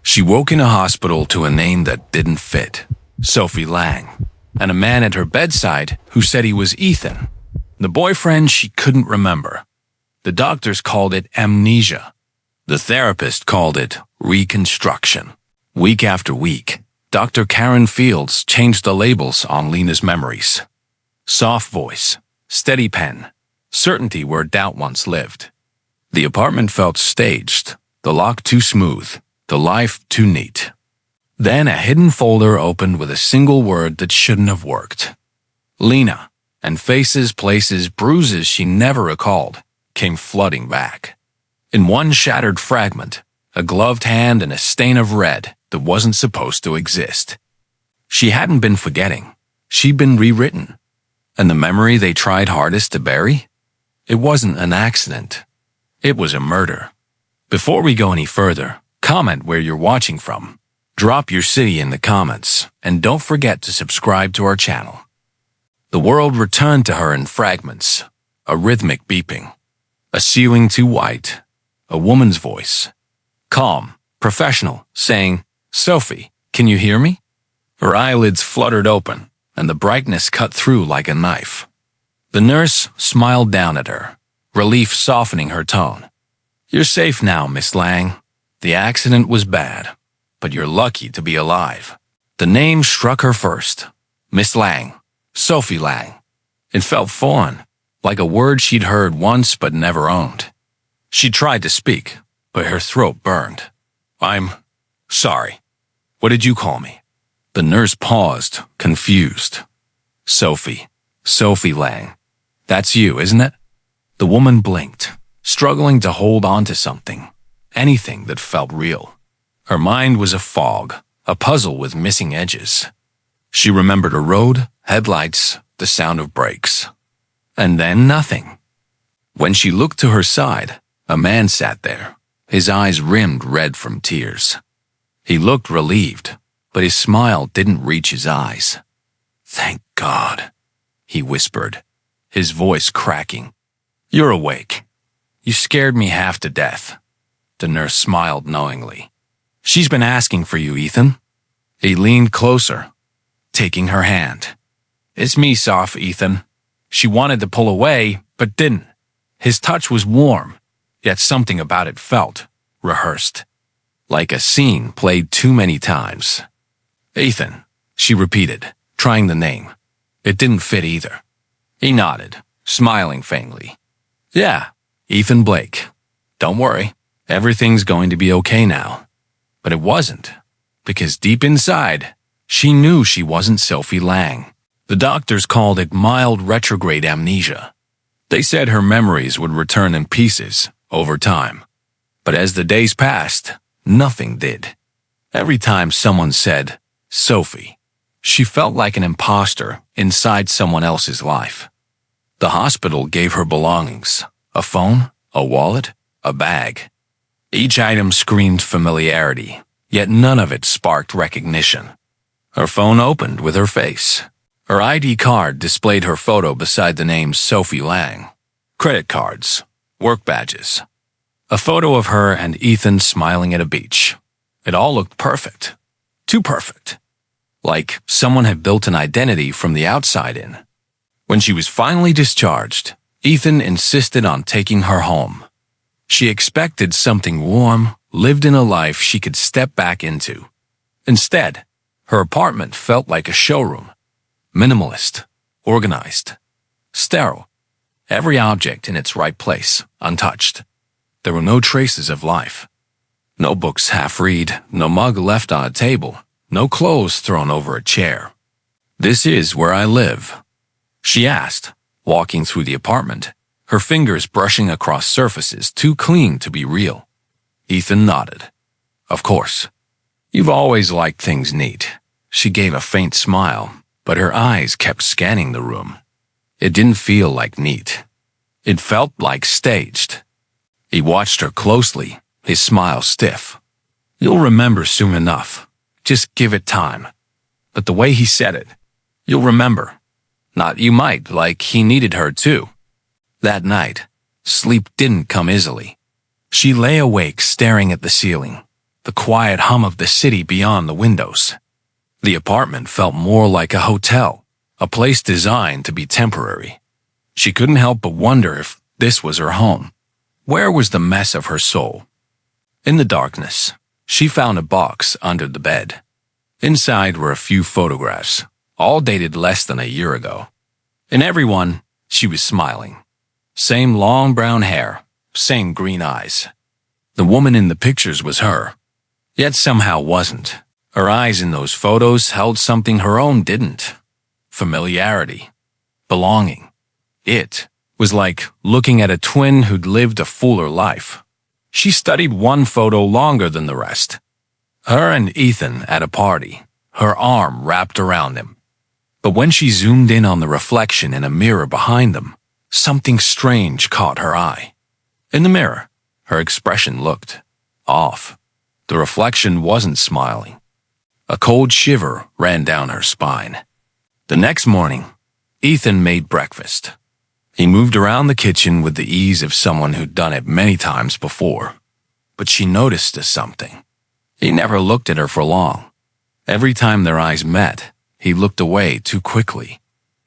She woke in a hospital to a name that didn't fit, Sophie Lang, and a man at her bedside who said he was Ethan, the boyfriend she couldn't remember. The doctors called it amnesia. The therapist called it reconstruction. Week after week, Dr. Karen Fields changed the labels on Lena's memories. Soft voice, steady pen, certainty where doubt once lived. The apartment felt staged, the lock too smooth, the life too neat. Then a hidden folder opened with a single word that shouldn't have worked. Lena, and faces, places, bruises she never recalled, came flooding back. In one shattered fragment, a gloved hand and a stain of red that wasn't supposed to exist. She hadn't been forgetting. She'd been rewritten. And the memory they tried hardest to bury? It wasn't an accident. It was a murder. Before we go any further, comment where you're watching from. Drop your city in the comments, and don't forget to subscribe to our channel. The world returned to her in fragments, a rhythmic beeping, a ceiling too white, a woman's voice, calm, professional, saying, "Sophie, can you hear me?" Her eyelids fluttered open, and the brightness cut through like a knife. The nurse smiled down at her, relief softening her tone. "You're safe now, Miss Lang. The accident was bad, but you're lucky to be alive." The name struck her first. Miss Lang. Sophie Lang. It felt foreign, like a word she'd heard once but never owned. She tried to speak, but her throat burned. "I'm sorry. What did you call me?" The nurse paused, confused. "Sophie. Sophie Lang. That's you, isn't it?" The woman blinked, struggling to hold on to something, anything that felt real. Her mind was a fog, a puzzle with missing edges. She remembered a road, headlights, the sound of brakes. And then nothing. When she looked to her side, a man sat there, his eyes rimmed red from tears. He looked relieved, but his smile didn't reach his eyes. "Thank God," he whispered, his voice cracking. "You're awake. You scared me half to death." The nurse smiled knowingly. "She's been asking for you, Ethan." He leaned closer, taking her hand. "It's me, Soph, Ethan." She wanted to pull away, but didn't. His touch was warm, yet something about it felt rehearsed, like a scene played too many times. "Ethan," she repeated, trying the name. It didn't fit either. He nodded, smiling faintly. "Yeah, Ethan Blake. Don't worry, everything's going to be okay now." But it wasn't, because deep inside, she knew she wasn't Sophie Lang. The doctors called it mild retrograde amnesia. They said her memories would return in pieces over time. But as the days passed, nothing did. Every time someone said, "Sophie," she felt like an imposter inside someone else's life. The hospital gave her belongings, a phone, a wallet, a bag. Each item screamed familiarity, yet none of it sparked recognition. Her phone opened with her face. Her ID card displayed her photo beside the name Sophie Lang. Credit cards, work badges. A photo of her and Ethan smiling at a beach. It all looked perfect. Too perfect. Like someone had built an identity from the outside in. When she was finally discharged, Ethan insisted on taking her home. She expected something warm, lived in a life she could step back into. Instead, her apartment felt like a showroom. Minimalist, organized, sterile. Every object in its right place, untouched. There were no traces of life. No books half-read, no mug left on a table, no clothes thrown over a chair. "This is where I live?" she asked, walking through the apartment, her fingers brushing across surfaces too clean to be real. Ethan nodded. "Of course. You've always liked things neat." She gave a faint smile, but her eyes kept scanning the room. It didn't feel like neat. It felt like staged. He watched her closely, his smile stiff. "You'll remember soon enough. Just give it time." But the way he said it, "You'll remember." Not you might, like he needed her too. That night, sleep didn't come easily. She lay awake staring at the ceiling, the quiet hum of the city beyond the windows. The apartment felt more like a hotel, a place designed to be temporary. She couldn't help but wonder if this was her home. Where was the mess of her soul? In the darkness, she found a box under the bed. Inside were a few photographs, all dated less than a year ago. In every one, she was smiling. Same long brown hair, same green eyes. The woman in the pictures was her, yet somehow wasn't. Her eyes in those photos held something her own didn't. Familiarity. Belonging. It was like looking at a twin who'd lived a fuller life. She studied one photo longer than the rest. Her and Ethan at a party, her arm wrapped around him. But when she zoomed in on the reflection in a mirror behind them, something strange caught her eye. In the mirror, her expression looked off. The reflection wasn't smiling. A cold shiver ran down her spine. The next morning, Ethan made breakfast. He moved around the kitchen with the ease of someone who'd done it many times before. But she noticed something. He never looked at her for long. Every time their eyes met, he looked away too quickly.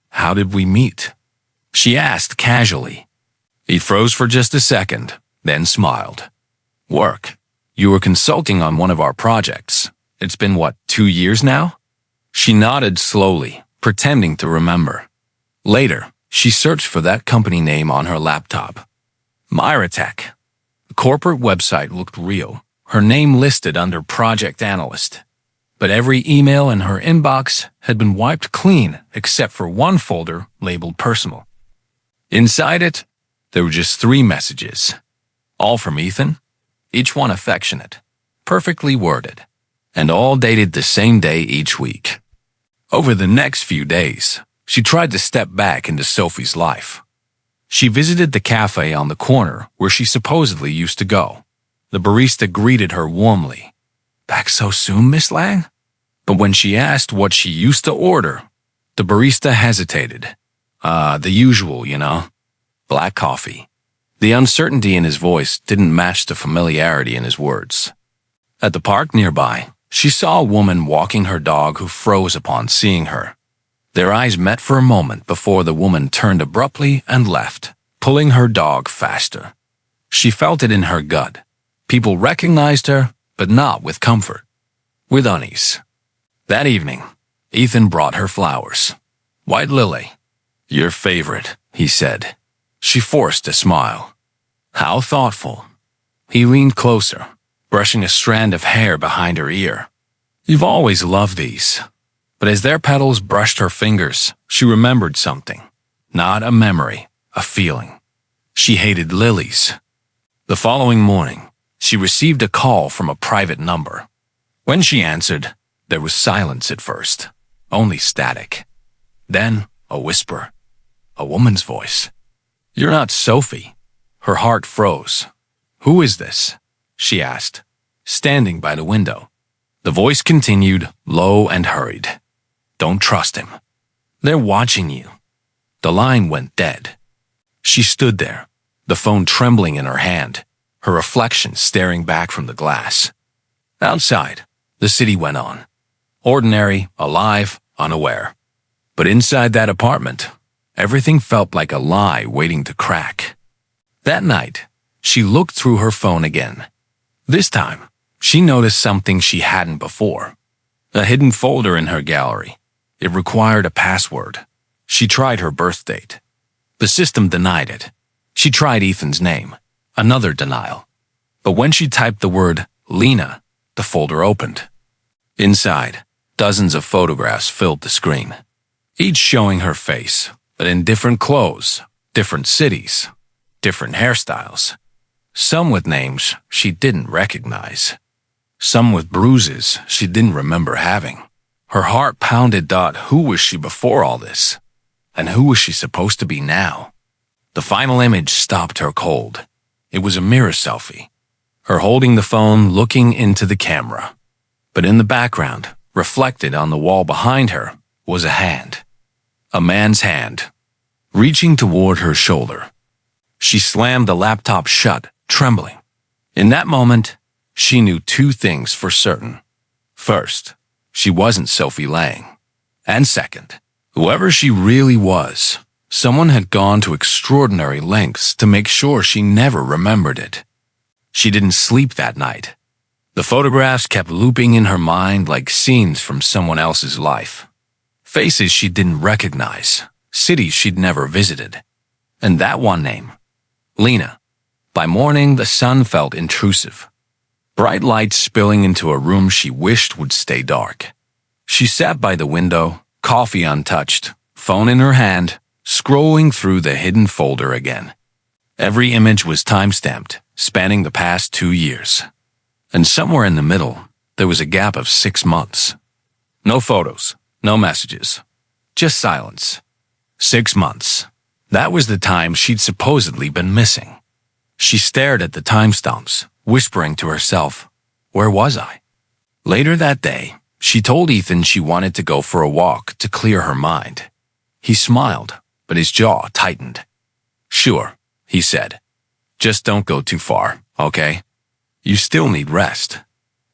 "How did we meet?" she asked casually. He froze for just a second, then smiled. "Work. You were consulting on one of our projects. It's been, 2 years now?" She nodded slowly, pretending to remember. Later, she searched for that company name on her laptop. Myratech. The corporate website looked real, her name listed under Project Analyst. But every email in her inbox had been wiped clean except for one folder labeled personal. Inside it, there were just 3 messages, all from Ethan, each one affectionate, perfectly worded, and all dated the same day each week. Over the next few days, she tried to step back into Sophie's life. She visited the cafe on the corner where she supposedly used to go. The barista greeted her warmly. "Back so soon, Miss Lang?" But when she asked what she used to order, the barista hesitated. The usual, Black coffee." The uncertainty in his voice didn't match the familiarity in his words. At the park nearby, she saw a woman walking her dog who froze upon seeing her. Their eyes met for a moment before the woman turned abruptly and left, pulling her dog faster. She felt it in her gut. People recognized her, but not with comfort. With unease. That evening, Ethan brought her flowers. "White lily. Your favorite," he said. She forced a smile. "How thoughtful." He leaned closer, brushing a strand of hair behind her ear. "You've always loved these." But as their petals brushed her fingers, she remembered something. Not a memory, a feeling. She hated lilies. The following morning, she received a call from a private number. When she answered, there was silence at first, only static. Then, a whisper. A woman's voice. "You're not Sophie." Her heart froze. "Who is this?" she asked, standing by the window. The voice continued, low and hurried. "Don't trust him. They're watching you." The line went dead. She stood there, the phone trembling in her hand, her reflection staring back from the glass. Outside, the city went on. Ordinary, alive, unaware. But inside that apartment, everything felt like a lie waiting to crack. That night, she looked through her phone again. This time, she noticed something she hadn't before. A hidden folder in her gallery. It required a password. She tried her birth date. The system denied it. She tried Ethan's name. Another denial. But when she typed the word Lena, the folder opened. Inside, dozens of photographs filled the screen. Each showing her face, but in different clothes, different cities, different hairstyles. Some with names she didn't recognize. Some with bruises she didn't remember having. Her heart pounded. Who was she before all this? And who was she supposed to be now? The final image stopped her cold. It was a mirror selfie. Her holding the phone, looking into the camera. But in the background, reflected on the wall behind her, was a hand. A man's hand, reaching toward her shoulder. She slammed the laptop shut, trembling. In that moment, She knew two things for certain. First, she wasn't Sophie Lang. And second, whoever she really was, someone had gone to extraordinary lengths to make sure she never remembered it. She didn't sleep that night. The photographs kept looping in her mind like scenes from someone else's life. Faces she didn't recognize, cities she'd never visited. And that one name, Lena. By morning, the sun felt intrusive. Bright lights spilling into a room she wished would stay dark. She sat by the window, coffee untouched, phone in her hand, scrolling through the hidden folder again. Every image was time-stamped, spanning the past 2 years. And somewhere in the middle, there was a gap of 6 months. No photos, no messages, just silence. 6 months. That was the time she'd supposedly been missing. She stared at the timestamps, whispering to herself, "Where was I?" Later that day, she told Ethan she wanted to go for a walk to clear her mind. He smiled, but his jaw tightened. "Sure," he said. "Just don't go too far, okay? You still need rest."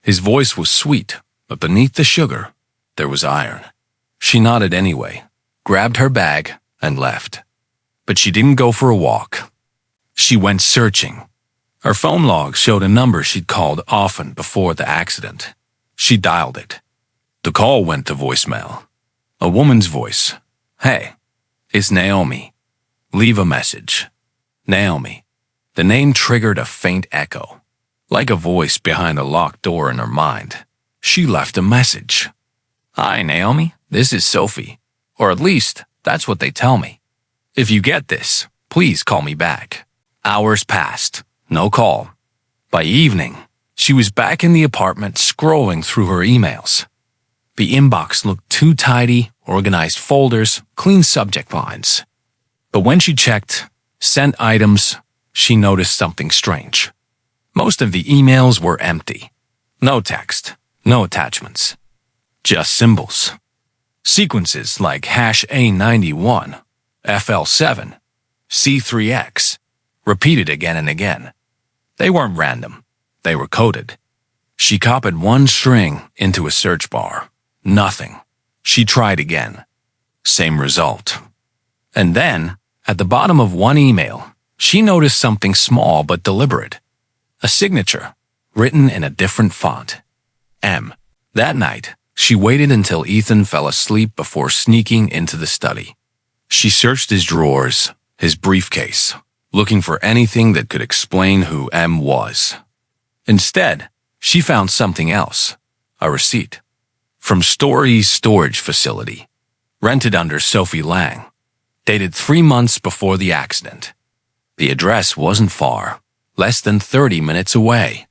His voice was sweet, but beneath the sugar, there was iron. She nodded anyway, grabbed her bag, and left. But she didn't go for a walk. She went searching. Her phone log showed a number she'd called often before the accident. She dialed it. The call went to voicemail. A woman's voice. "Hey, it's Naomi. Leave a message." Naomi. The name triggered a faint echo, like a voice behind a locked door in her mind. She left a message. "Hi, Naomi. This is Sophie. Or at least, that's what they tell me. If you get this, please call me back." Hours passed. No call. By evening, she was back in the apartment scrolling through her emails. The inbox looked too tidy, organized folders, clean subject lines. But when she checked sent items, she noticed something strange. Most of the emails were empty. No text, no attachments. Just symbols. Sequences like #A91, FL7, C3X, repeated again and again. They weren't random. They were coded. She copied one string into a search bar. Nothing. She tried again. Same result. And then, at the bottom of one email, she noticed something small but deliberate. A signature, written in a different font. M. That night, she waited until Ethan fell asleep before sneaking into the study. She searched his drawers, his briefcase, looking for anything that could explain who M was. Instead, she found something else, a receipt. From Story's storage facility, rented under Sophie Lang, dated 3 months before the accident. The address wasn't far, less than 30 minutes away.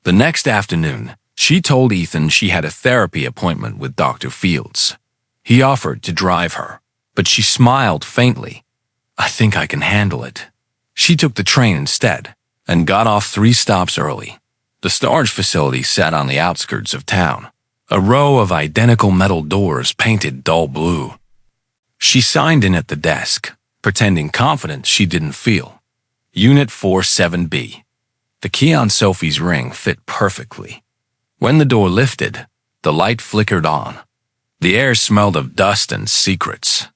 The next afternoon, she told Ethan she had a therapy appointment with Dr. Fields. He offered to drive her, but she smiled faintly. "I think I can handle it." She took the train instead and got off 3 stops early. The storage facility sat on the outskirts of town, a row of identical metal doors painted dull blue. She signed in at the desk, pretending confident she didn't feel. Unit 47B. The key on Sophie's ring fit perfectly. When the door lifted, the light flickered on. The air smelled of dust and secrets.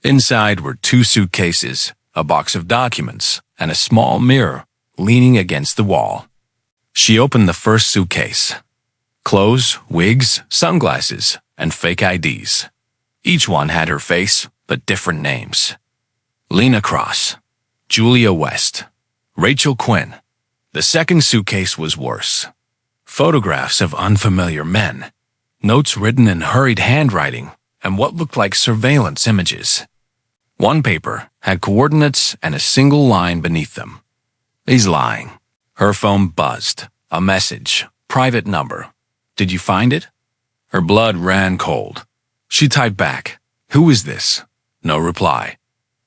Inside were 2 suitcases, a box of documents, and a small mirror leaning against the wall. She opened the first suitcase. Clothes, wigs, sunglasses, and fake IDs. Each one had her face, but different names. Lena Cross, Julia West, Rachel Quinn. The second suitcase was worse. Photographs of unfamiliar men, notes written in hurried handwriting, and what looked like surveillance images. One paper had coordinates and a single line beneath them. He's lying. Her phone buzzed. A message. Private number. "Did you find it?" Her blood ran cold. She typed back, "Who is this?" No reply.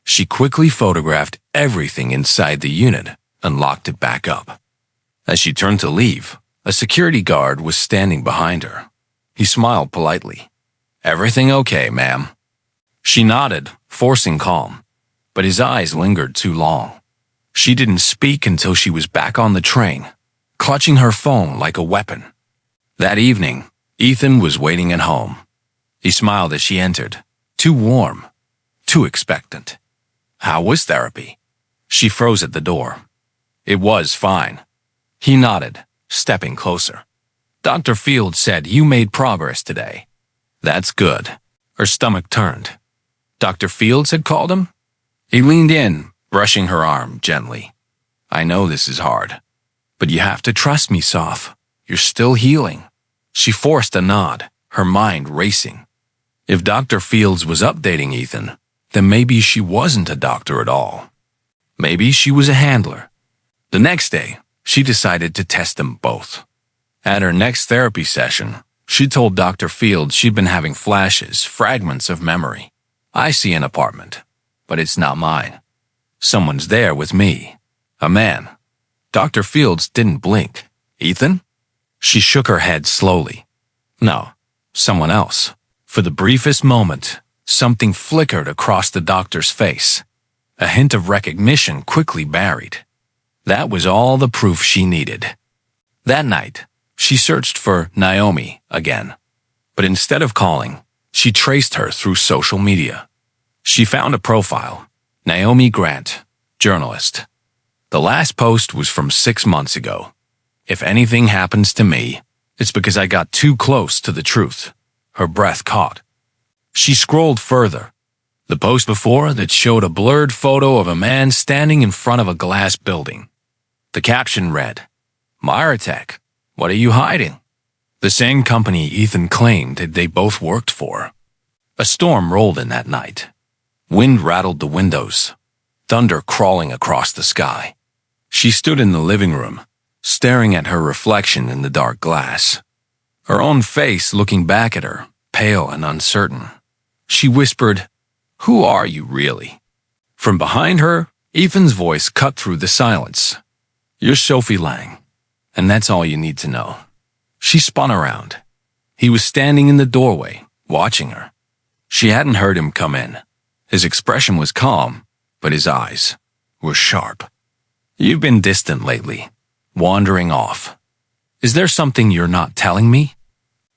She quickly photographed everything inside the unit and locked it back up. As she turned to leave, a security guard was standing behind her. He smiled politely. "Everything okay, ma'am?" She nodded, forcing calm, but his eyes lingered too long. She didn't speak until she was back on the train. clutching her phone like a weapon. That evening, Ethan was waiting at home. He smiled as she entered, too warm, too expectant. How was therapy? She froze at the door. It was fine. He nodded, stepping closer. Dr. Fields said you made progress today. That's good. Her stomach turned. Dr. Fields had called him? He leaned in, brushing her arm gently. I know this is hard, but you have to trust me, Soph. You're still healing. She forced a nod, her mind racing. If Dr. Fields was updating Ethan, then maybe she wasn't a doctor at all. Maybe she was a handler. The next day, she decided to test them both. At her next therapy session, she told Dr. Fields she'd been having flashes, fragments of memory. I see an apartment, but it's not mine. Someone's there with me. A man. Dr. Fields didn't blink. Ethan? She shook her head slowly. No, someone else. For the briefest moment, something flickered across the doctor's face. A hint of recognition quickly buried. That was all the proof she needed. That night, she searched for Naomi again. But instead of calling, she traced her through social media. She found a profile, Naomi Grant, journalist. The last post was from 6 months ago. If anything happens to me, it's because I got too close to the truth. Her breath caught. She scrolled further. The post before that showed a blurred photo of a man standing in front of a glass building. The caption read, Myratech, what are you hiding? The same company Ethan claimed that they both worked for. A storm rolled in that night. Wind rattled the windows, thunder crawling across the sky. She stood in the living room, staring at her reflection in the dark glass. Her own face looking back at her, pale and uncertain. She whispered, Who are you really? From behind her, Ethan's voice cut through the silence. You're Sophie Lang, and that's all you need to know. She spun around. He was standing in the doorway, watching her. She hadn't heard him come in. His expression was calm, but his eyes were sharp. You've been distant lately, wandering off. Is there something you're not telling me?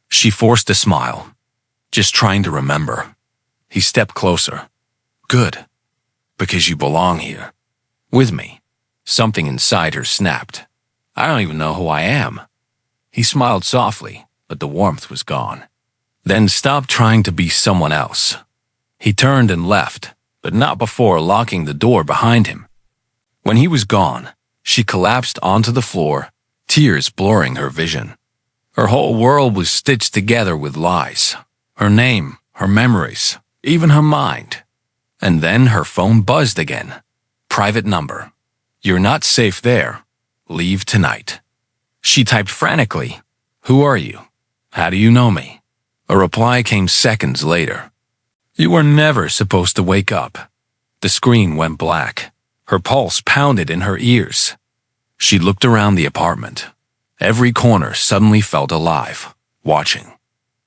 She forced a smile, just trying to remember. He stepped closer. Good, because you belong here, with me. Something inside her snapped. I don't even know who I am. He smiled softly, but the warmth was gone. Then stopped trying to be someone else. He turned and left, but not before locking the door behind him. When he was gone, she collapsed onto the floor, tears blurring her vision. Her whole world was stitched together with lies. Her name, her memories, even her mind. And then her phone buzzed again. Private number. You're not safe there. Leave tonight. She typed frantically. Who are you? How do you know me? A reply came seconds later. You were never supposed to wake up. The screen went black. Her pulse pounded in her ears. She looked around the apartment. Every corner suddenly felt alive, watching.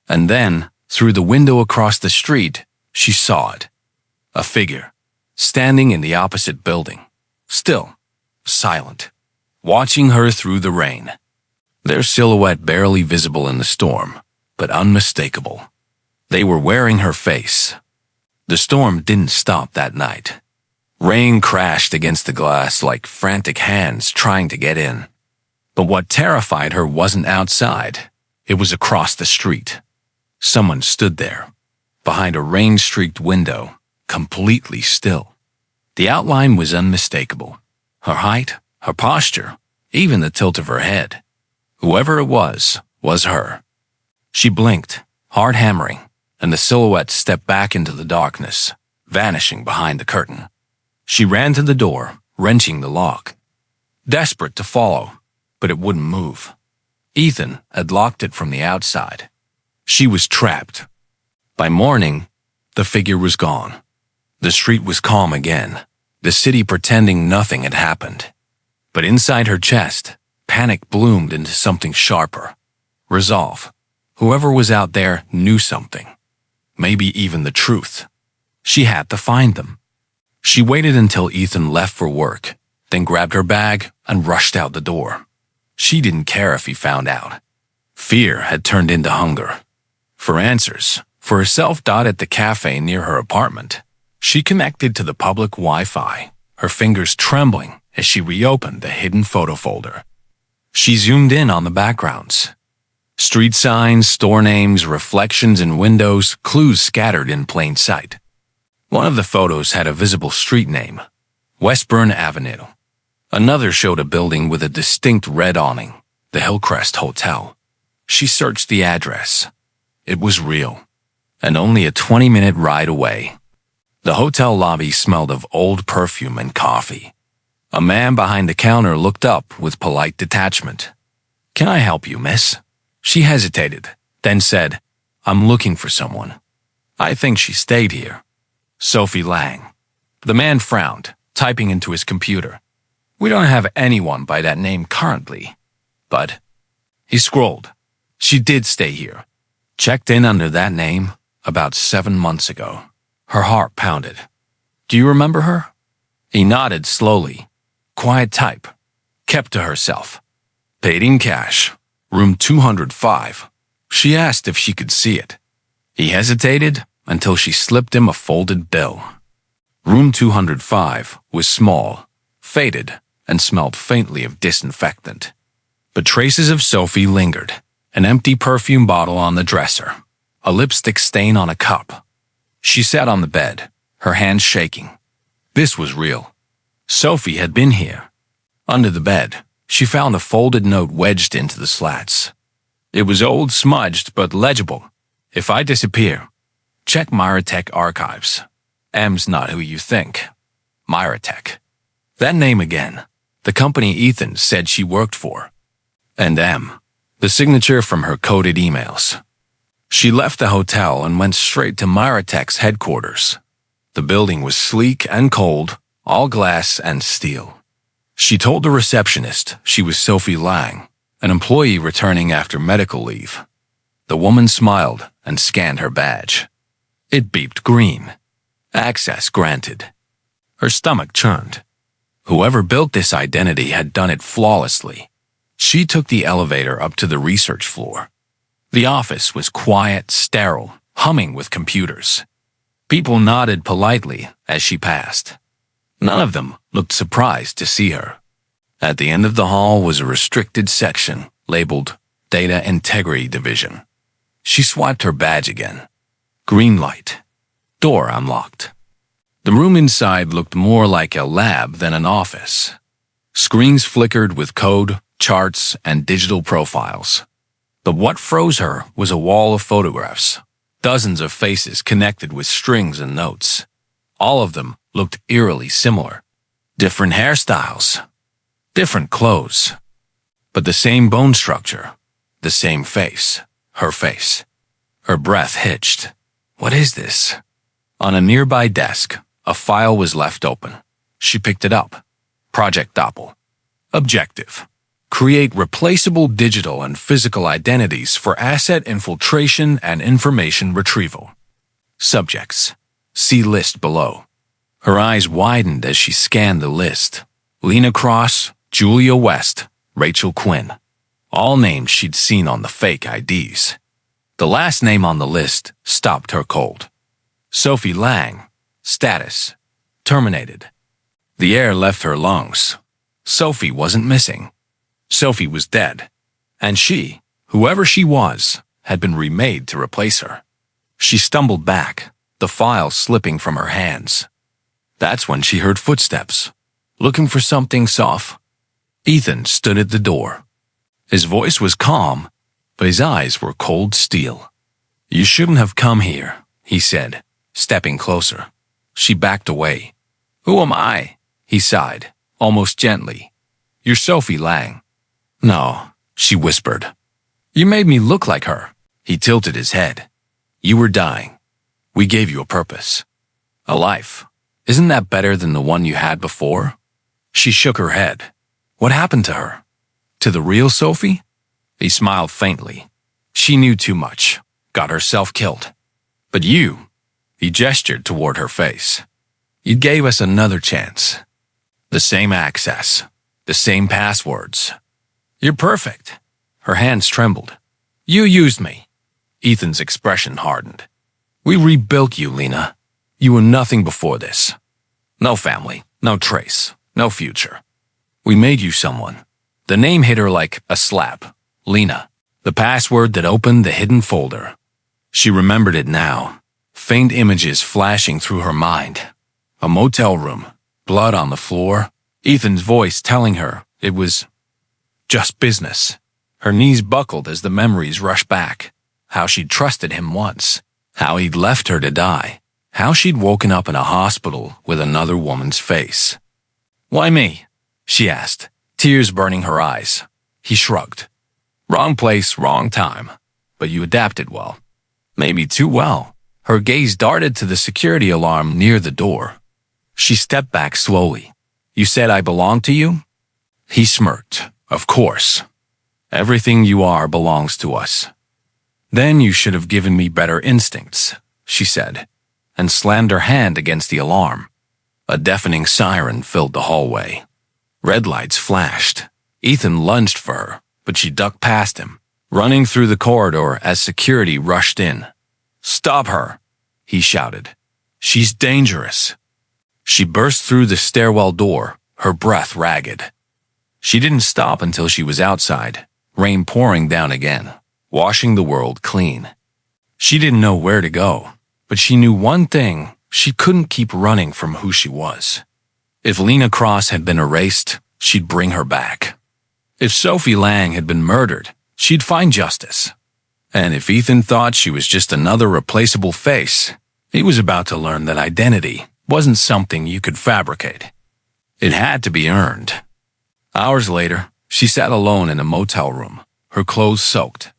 And then, through the window across the street, she saw it. A figure, standing in the opposite building. Still, silent, watching her through the rain. Their silhouette barely visible in the storm, but unmistakable. They were wearing her face. The storm didn't stop that night. Rain crashed against the glass like frantic hands trying to get in. But what terrified her wasn't outside. It was across the street. Someone stood there, behind a rain-streaked window, completely still. The outline was unmistakable. Her height, her posture, even the tilt of her head. Whoever it was her. She blinked, heart hammering, and the silhouette stepped back into the darkness, vanishing behind the curtain. She ran to the door, wrenching the lock. Desperate to follow, but it wouldn't move. Ethan had locked it from the outside. She was trapped. By morning, the figure was gone. The street was calm again, the city pretending nothing had happened. But inside her chest, panic bloomed into something sharper. Resolve. Whoever was out there knew something. Maybe even the truth. She had to find them. She waited until Ethan left for work, then grabbed her bag and rushed out the door. She didn't care if he found out. Fear had turned into hunger. For answers, for herself at the cafe near her apartment, she connected to the public Wi-Fi, her fingers trembling as she reopened the hidden photo folder. She zoomed in on the backgrounds. Street signs, store names, reflections in windows, clues scattered in plain sight. One of the photos had a visible street name, Westburn Avenue. Another showed a building with a distinct red awning, the Hillcrest Hotel. She searched the address. It was real, and only a 20-minute ride away. The hotel lobby smelled of old perfume and coffee. A man behind the counter looked up with polite detachment. "Can I help you, miss?" She hesitated, then said, "I'm looking for someone. I think she stayed here." Sophie Lang. The man frowned, typing into his computer. "We don't have anyone by that name currently, but..." He scrolled. "She did stay here. Checked in under that name about 7 months ago." Her heart pounded. "Do you remember her?" He nodded slowly. Quiet type. Kept to herself. "Paid in cash. Room 205. She asked if she could see it. He hesitated until she slipped him a folded bill. Room 205 was small, faded, and smelled faintly of disinfectant. But traces of Sophie lingered. An empty perfume bottle on the dresser. A lipstick stain on a cup. She sat on the bed, her hands shaking. This was real. Sophie had been here. Under the bed, she found a folded note wedged into the slats. It was old, smudged, but legible. "If I disappear, check Myratech archives. M's not who you think. Myratech." That name again. The company Ethan said she worked for. And M. The signature from her coded emails. She left the hotel and went straight to Myratech's headquarters. The building was sleek and cold, all glass and steel. She told the receptionist she was Sophie Lang, an employee returning after medical leave. The woman smiled and scanned her badge. It beeped green. Access granted. Her stomach churned. Whoever built this identity had done it flawlessly. She took the elevator up to the research floor. The office was quiet, sterile, humming with computers. People nodded politely as she passed. None of them looked surprised to see her. At the end of the hall was a restricted section labeled Data Integrity Division. She swiped her badge again. Green light. Door unlocked. The room inside looked more like a lab than an office. Screens flickered with code, charts, and digital profiles. But what froze her was a wall of photographs, dozens of faces connected with strings and notes. All of them looked eerily similar. Different hairstyles, different clothes, but the same bone structure, the same face, her face. Her breath hitched. What is this? On a nearby desk, a file was left open. She picked it up. Project Doppel. Objective. Create replaceable digital and physical identities for asset infiltration and information retrieval. Subjects. See list below. Her eyes widened as she scanned the list. Lena Cross, Julia West, Rachel Quinn. All names she'd seen on the fake IDs. The last name on the list stopped her cold. Sophie Lang. Status. Terminated. The air left her lungs. Sophie wasn't missing. Sophie was dead. And she, whoever she was, had been remade to replace her. She stumbled back, the file slipping from her hands. That's when she heard footsteps. Looking for something soft. Ethan stood at the door. His voice was calm, but his eyes were cold steel. "You shouldn't have come here," he said, stepping closer. She backed away. "Who am I?" he sighed, almost gently. "You're Sophie Lang." "No," she whispered. "You made me look like her." He tilted his head. "You were dying. We gave you a purpose. A life. Isn't that better than the one you had before?" She shook her head. What happened to her? To the real Sophie? He smiled faintly. She knew too much. Got herself killed. But you, he gestured toward her face. You gave us another chance. The same access. The same passwords. You're perfect. Her hands trembled. You used me. Ethan's expression hardened. We rebuilt you, Lena. You were nothing before this. No family, no trace, no future. We made you someone. The name hit her like a slap. Lena. The password that opened the hidden folder. She remembered it now. Faint images flashing through her mind. A motel room, blood on the floor, Ethan's voice telling her it was just business. Her knees buckled as the memories rushed back. How she'd trusted him once. How he'd left her to die. How she'd woken up in a hospital with another woman's face. Why me? She asked, tears burning her eyes. He shrugged. Wrong place, wrong time. But you adapted well. Maybe too well. Her gaze darted to the security alarm near the door. She stepped back slowly. You said I belong to you? He smirked. Of course. Everything you are belongs to us. Then you should have given me better instincts, she said, and slammed her hand against the alarm. A deafening siren filled the hallway. Red lights flashed. Ethan lunged for her, but she ducked past him, running through the corridor as security rushed in. Stop her, he shouted. She's dangerous. She burst through the stairwell door, her breath ragged. She didn't stop until she was outside, rain pouring down again, washing the world clean. She didn't know where to go, but she knew one thing: she couldn't keep running from who she was. If Lena Cross had been erased, she'd bring her back. If Sophie Lang had been murdered, she'd find justice. And if Ethan thought she was just another replaceable face, he was about to learn that identity wasn't something you could fabricate. It had to be earned. Hours later, she sat alone in a motel room, her clothes soaked.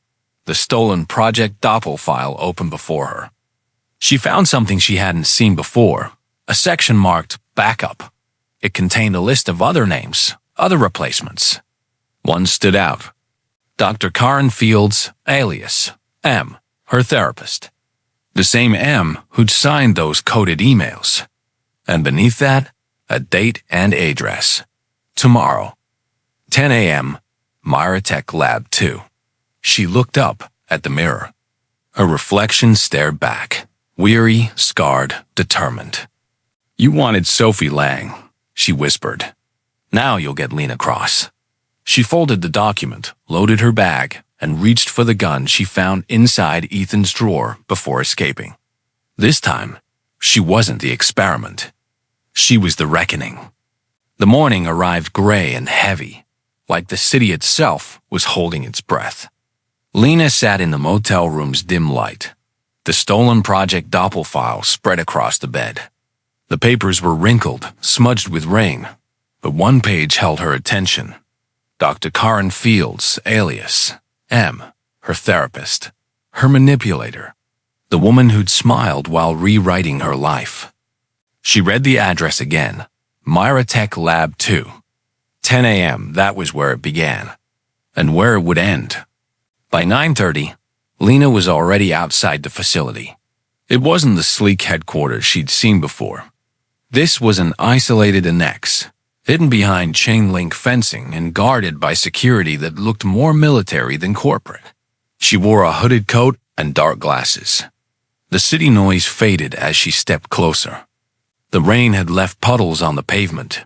The stolen Project Doppel file open before her. She found something she hadn't seen before, a section marked Backup. It contained a list of other names, other replacements. One stood out. Dr. Karen Fields, alias M, her therapist. The same M who'd signed those coded emails. And beneath that, a date and address. Tomorrow, 10 a.m., Myra Tech Lab 2. She looked up at the mirror. Her reflection stared back, weary, scarred, determined. You wanted Sophie Lang, she whispered. Now you'll get Lena Cross. She folded the document, loaded her bag, and reached for the gun she found inside Ethan's drawer before escaping. This time, she wasn't the experiment. She was the reckoning. The morning arrived gray and heavy, like the city itself was holding its breath. Lena sat in the motel room's dim light. The stolen Project Doppel file spread across the bed. The papers were wrinkled, smudged with rain, but one page held her attention. Dr. Karen Fields, alias M, her therapist, her manipulator, the woman who'd smiled while rewriting her life. She read the address again, Myra Tech Lab 2. 10 a.m., that was where it began, and where it would end. By 9:30, Lena was already outside the facility. It wasn't the sleek headquarters she'd seen before. This was an isolated annex, hidden behind chain-link fencing and guarded by security that looked more military than corporate. She wore a hooded coat and dark glasses. The city noise faded as she stepped closer. The rain had left puddles on the pavement,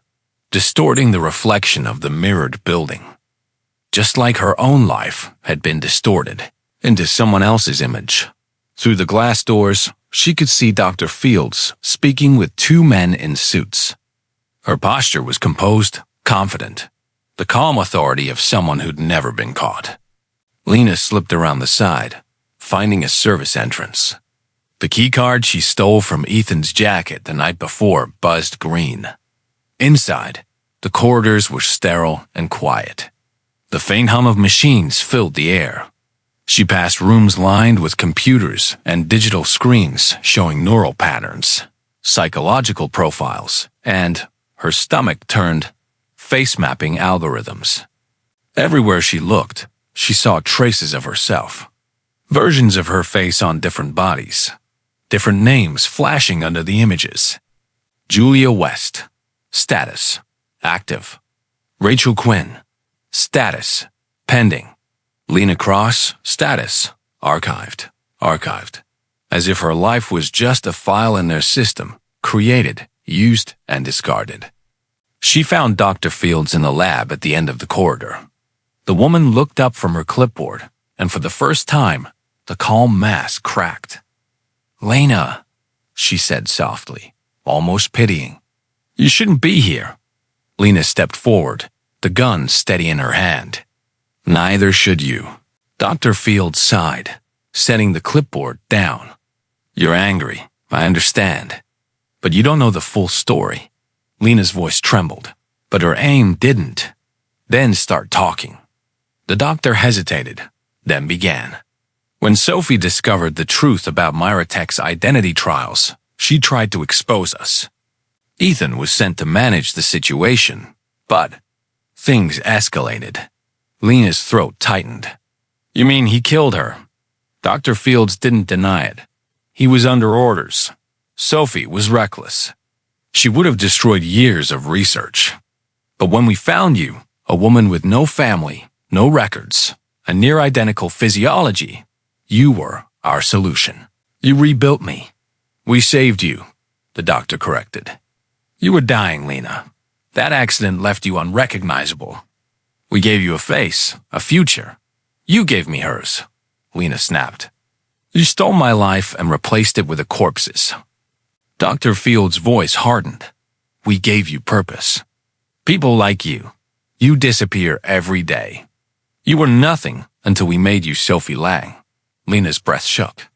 distorting the reflection of the mirrored building. Just like her own life had been distorted into someone else's image. Through the glass doors, she could see Dr. Fields speaking with two men in suits. Her posture was composed, confident, the calm authority of someone who'd never been caught. Lena slipped around the side, finding a service entrance. The keycard she stole from Ethan's jacket the night before buzzed green. Inside, the corridors were sterile and quiet. The faint hum of machines filled the air. She passed rooms lined with computers and digital screens showing neural patterns, psychological profiles, and, her stomach turned, face-mapping algorithms. Everywhere she looked, she saw traces of herself. Versions of her face on different bodies. Different names flashing under the images. Julia West. Status. Active. Rachel Quinn. Status. Pending. Lena Cross, status, archived, archived. As if her life was just a file in their system, created, used, and discarded. She found Dr. Fields in the lab at the end of the corridor. The woman looked up from her clipboard, and for the first time, the calm mask cracked. "Lena," she said softly, almost pitying. "You shouldn't be here." Lena stepped forward, the gun steady in her hand. "Neither should you." Dr. Fields sighed, setting the clipboard down. "You're angry, I understand. But you don't know the full story." Lena's voice trembled, but her aim didn't. "Then start talking." The doctor hesitated, then began. When Sophie discovered the truth about Myratech's identity trials, she tried to expose us. Ethan was sent to manage the situation, but things escalated. Lena's throat tightened. "You mean he killed her?" Dr. Fields didn't deny it. He was under orders. Sophie was reckless. She would have destroyed years of research. But when we found you, a woman with no family, no records, a near-identical physiology, you were our solution. You rebuilt me. We saved you, the doctor corrected. You were dying, Lena. That accident left you unrecognizable. We gave you a face, a future. You gave me hers, Lena snapped. You stole my life and replaced it with a corpse's. Dr. Fields' voice hardened. We gave you purpose. People like you. You disappear every day. You were nothing until we made you Sophie Lang. Lena's breath shook.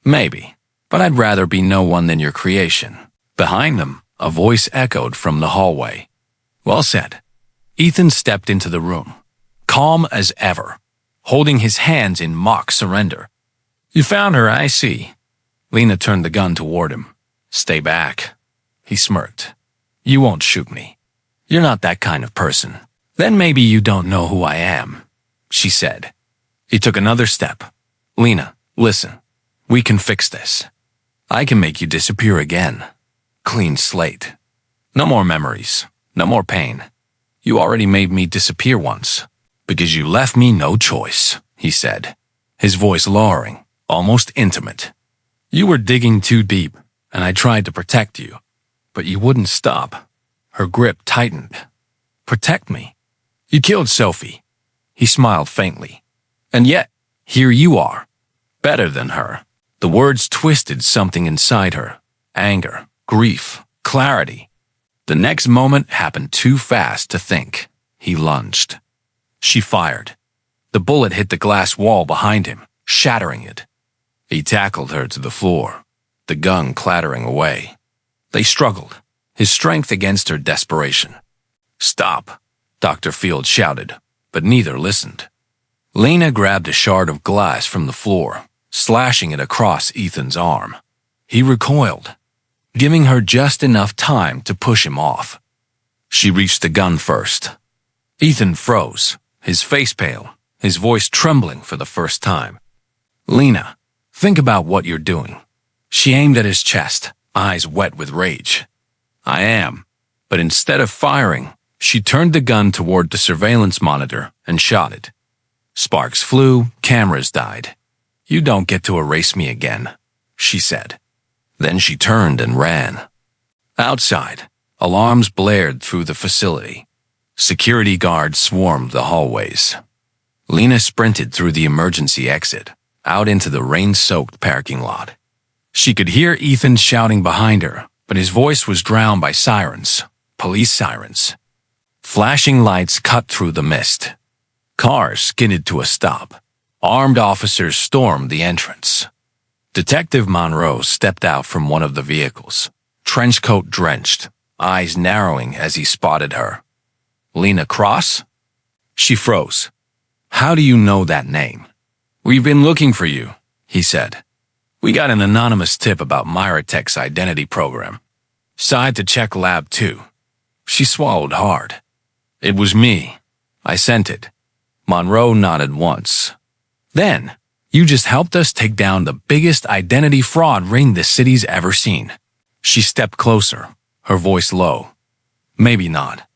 Maybe, but I'd rather be no one than your creation. Behind them, a voice echoed from the hallway. Well said. Ethan stepped into the room, calm as ever, holding his hands in mock surrender. You found her, I see. Lena turned the gun toward him. Stay back. He smirked. You won't shoot me. You're not that kind of person. Then maybe you don't know who I am, she said. He took another step. Lena, listen. We can fix this. I can make you disappear again. Clean slate. No more memories. No more pain. You already made me disappear once. Because you left me no choice, he said, his voice lowering, almost intimate. You were digging too deep, and I tried to protect you. But you wouldn't stop. Her grip tightened. Protect me. You killed Sophie. He smiled faintly. And yet, here you are. Better than her. The words twisted something inside her. Anger, grief, clarity. The next moment happened too fast to think. He lunged. She fired. The bullet hit the glass wall behind him, shattering it. He tackled her to the floor, the gun clattering away. They struggled, his strength against her desperation. Stop, Dr. Field shouted, but neither listened. Lena grabbed a shard of glass from the floor, slashing it across Ethan's arm. He recoiled, giving her just enough time to push him off. She reached the gun first. Ethan froze, his face pale, his voice trembling for the first time. Lena, think about what you're doing. She aimed at his chest, eyes wet with rage. I am. But instead of firing, she turned the gun toward the surveillance monitor and shot it. Sparks flew, cameras died. You don't get to erase me again, she said. Then she turned and ran. Outside, alarms blared through the facility. Security guards swarmed the hallways. Lena sprinted through the emergency exit, out into the rain-soaked parking lot. She could hear Ethan shouting behind her, but his voice was drowned by sirens, police sirens. Flashing lights cut through the mist. Cars skidded to a stop. Armed officers stormed the entrance. Detective Monroe stepped out from one of the vehicles, trench coat drenched, eyes narrowing as he spotted her. Lena Cross? She froze. How do you know that name? We've been looking for you, he said. We got an anonymous tip about Myratech's identity program. Side to check lab 2. She swallowed hard. It was me. I sent it. Monroe nodded once. Then, you just helped us take down the biggest identity fraud ring the city's ever seen. She stepped closer, her voice low. Maybe not.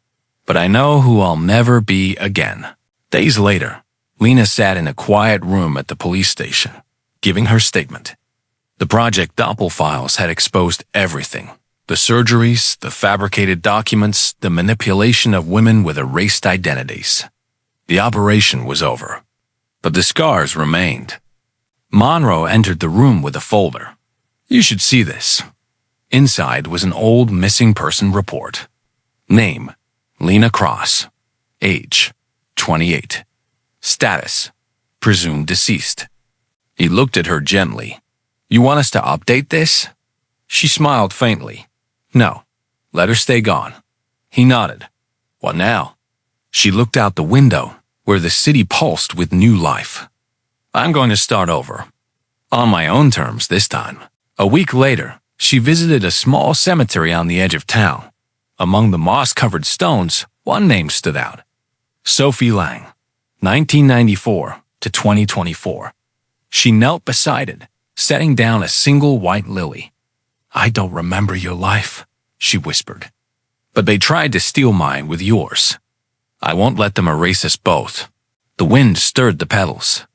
But I know who I'll never be again. Days later, Lena sat in a quiet room at the police station, giving her statement. The Project Doppel files had exposed everything. The surgeries, the fabricated documents, the manipulation of women with erased identities. The operation was over, but the scars remained. Monroe entered the room with a folder. You should see this. Inside was an old missing person report. Name, Lena Cross. Age, 28. Status, presumed deceased. He looked at her gently. You want us to update this? She smiled faintly. No, let her stay gone. He nodded. What now? She looked out the window, where the city pulsed with new life. I'm going to start over. On my own terms this time. A week later, she visited a small cemetery on the edge of town. Among the moss-covered stones, one name stood out. Sophie Lang, 1994 to 2024. She knelt beside it, setting down a single white lily. I don't remember your life, she whispered. But they tried to steal mine with yours. I won't let them erase us both. The wind stirred the petals.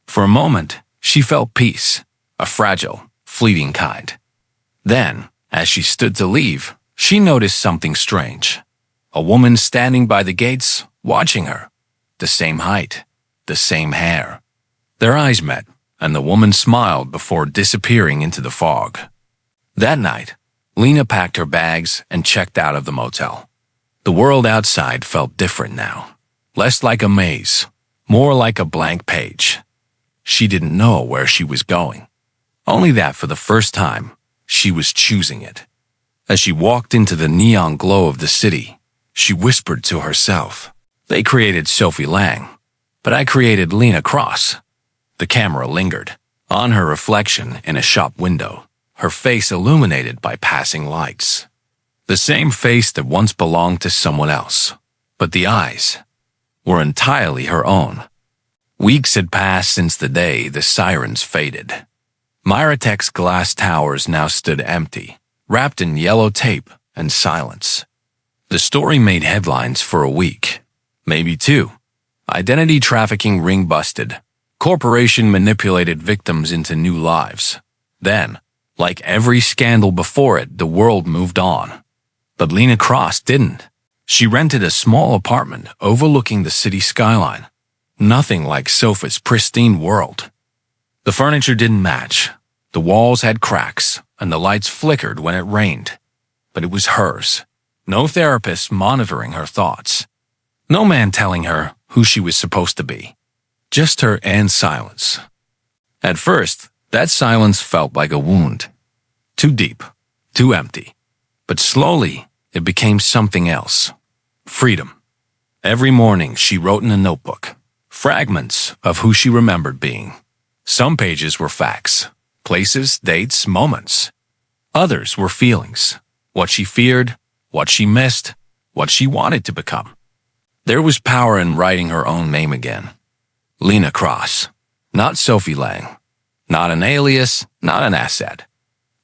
For a moment, she felt peace, a fragile, fleeting kind. Then, as she stood to leave, she noticed something strange. A woman standing by the gates, watching her. The same height, the same hair. Their eyes met, and the woman smiled before disappearing into the fog. That night, Lena packed her bags and checked out of the motel. The world outside felt different now. Less like a maze, more like a blank page. She didn't know where she was going. Only that for the first time, she was choosing it. As she walked into the neon glow of the city, she whispered to herself, they created Sophie Lang, but I created Lena Cross. The camera lingered, on her reflection in a shop window, her face illuminated by passing lights. The same face that once belonged to someone else, but the eyes were entirely her own. Weeks had passed since the day the sirens faded. Myratech's glass towers now stood empty, wrapped in yellow tape and silence. The story made headlines for a week, maybe two. Identity trafficking ring busted. Corporation manipulated victims into new lives. Then, like every scandal before it, the world moved on. But Lena Cross didn't. She rented a small apartment overlooking the city skyline. Nothing like Sophie's pristine world. The furniture didn't match. The walls had cracks, and the lights flickered when it rained. But it was hers. No therapist monitoring her thoughts. No man telling her who she was supposed to be. Just her and silence. At first, that silence felt like a wound. Too deep, too empty. But slowly, it became something else. Freedom. Every morning, she wrote in a notebook. Fragments of who she remembered being. Some pages were facts. Places, dates, moments. Others were feelings. What she feared, what she missed, what she wanted to become. There was power in writing her own name again. Lena Cross. Not Sophie Lang. Not an alias, not an asset.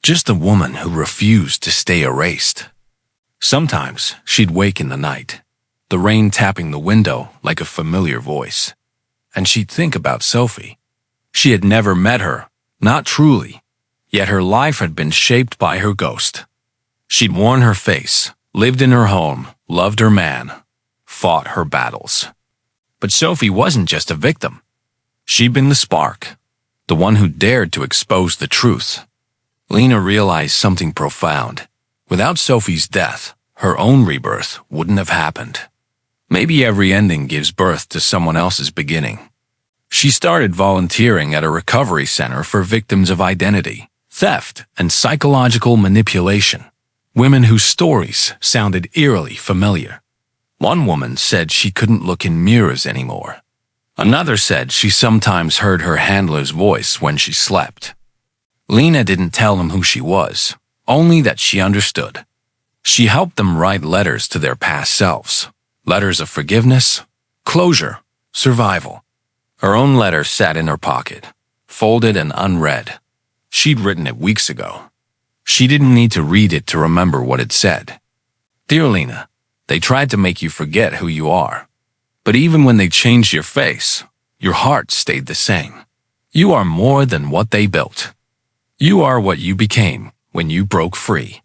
Just a woman who refused to stay erased. Sometimes she'd wake in the night, the rain tapping the window like a familiar voice. And she'd think about Sophie. She had never met her, not truly, yet her life had been shaped by her ghost. She'd worn her face, lived in her home, loved her man, fought her battles. But Sophie wasn't just a victim. She'd been the spark, the one who dared to expose the truth. Lena realized something profound. Without Sophie's death, her own rebirth wouldn't have happened. Maybe every ending gives birth to someone else's beginning. She started volunteering at a recovery center for victims of identity, theft, and psychological manipulation. Women whose stories sounded eerily familiar. One woman said she couldn't look in mirrors anymore. Another said she sometimes heard her handler's voice when she slept. Lena didn't tell them who she was, only that she understood. She helped them write letters to their past selves, letters of forgiveness, closure, survival. Her own letter sat in her pocket, folded and unread. She'd written it weeks ago. She didn't need to read it to remember what it said. Dear Lena, they tried to make you forget who you are. But even when they changed your face, your heart stayed the same. You are more than what they built. You are what you became when you broke free.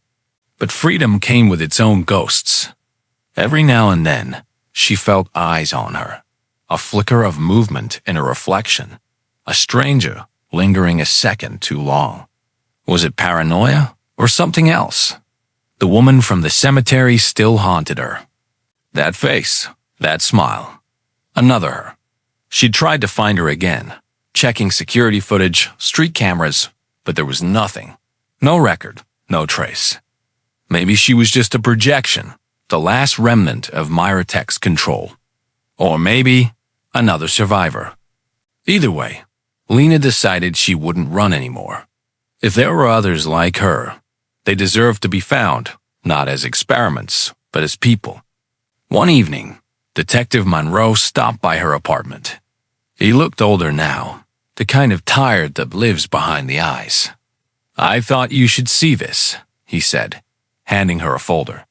But freedom came with its own ghosts. Every now and then, she felt eyes on her, a flicker of movement in a reflection, a stranger lingering a second too long. Was it paranoia or something else? The woman from the cemetery still haunted her. That face, that smile. Another her. She'd tried to find her again, checking security footage, street cameras, but there was nothing. No record, no trace. Maybe she was just a projection, the last remnant of Myra Tech's control. Or maybe another survivor. Either way, Lena decided she wouldn't run anymore. If there were others like her, they deserved to be found, not as experiments, but as people. One evening, Detective Monroe stopped by her apartment. He looked older now, the kind of tired that lives behind the eyes. "I thought you should see this," he said, handing her a folder.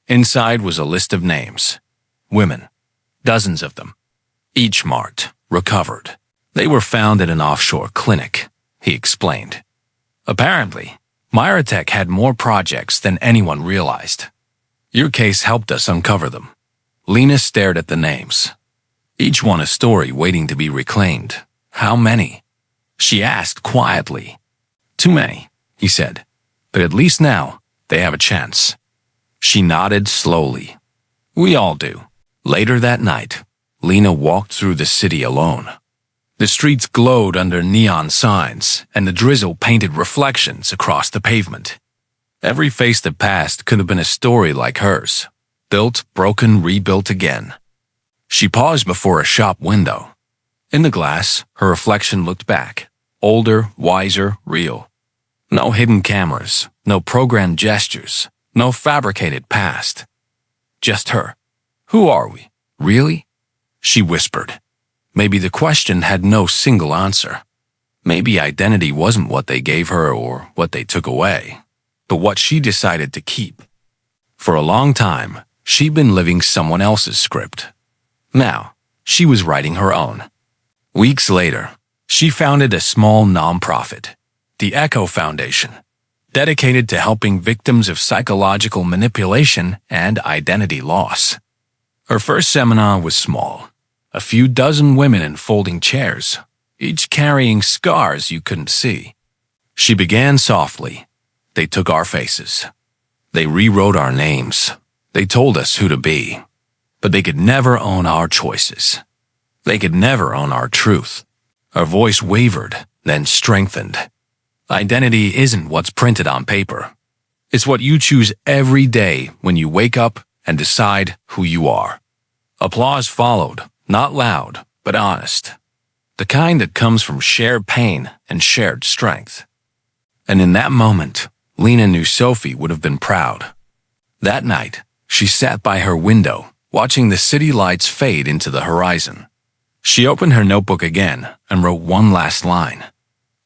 Inside was a list of names. Women. Dozens of them. Each marked, recovered. They were found at an offshore clinic, he explained. Apparently, Myra Tech had more projects than anyone realized. Your case helped us uncover them. Lena stared at the names. Each one a story waiting to be reclaimed. How many? She asked quietly. Too many, he said. But at least now, they have a chance. She nodded slowly. We all do. Later that night, Lena walked through the city alone. The streets glowed under neon signs, and the drizzle painted reflections across the pavement. Every face that passed could have been a story like hers. Built, broken, rebuilt again. She paused before a shop window. In the glass, her reflection looked back. Older, wiser, real. No hidden cameras, no programmed gestures, no fabricated past. Just her. Who are we? Really? She whispered. Maybe the question had no single answer. Maybe identity wasn't what they gave her or what they took away, but what she decided to keep. For a long time, she'd been living someone else's script. Now, she was writing her own. Weeks later, she founded a small nonprofit, the Echo Foundation, dedicated to helping victims of psychological manipulation and identity loss. Her first seminar was small. A few dozen women in folding chairs, each carrying scars you couldn't see. She began softly. They took our faces. They rewrote our names. They told us who to be. But they could never own our choices. They could never own our truth. Her voice wavered, then strengthened. Identity isn't what's printed on paper. It's what you choose every day when you wake up and decide who you are. Applause followed. Not loud, but honest. The kind that comes from shared pain and shared strength. And in that moment, Lena knew Sophie would have been proud. That night, she sat by her window, watching the city lights fade into the horizon. She opened her notebook again and wrote one last line.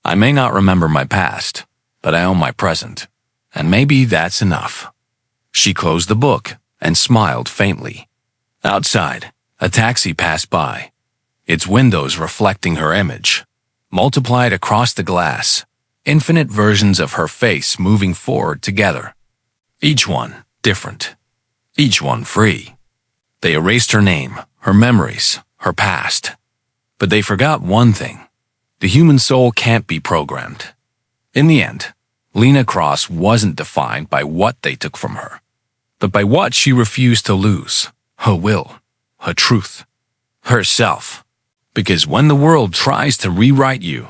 I may not remember my past, but I own my present. And maybe that's enough. She closed the book and smiled faintly. Outside, a taxi passed by, its windows reflecting her image. Multiplied across the glass, infinite versions of her face moving forward together. Each one different. Each one free. They erased her name, her memories, her past. But they forgot one thing. The human soul can't be programmed. In the end, Lena Cross wasn't defined by what they took from her, but by what she refused to lose, her will. Her truth, herself. Because when the world tries to rewrite you,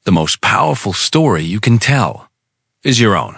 the most powerful story you can tell is your own.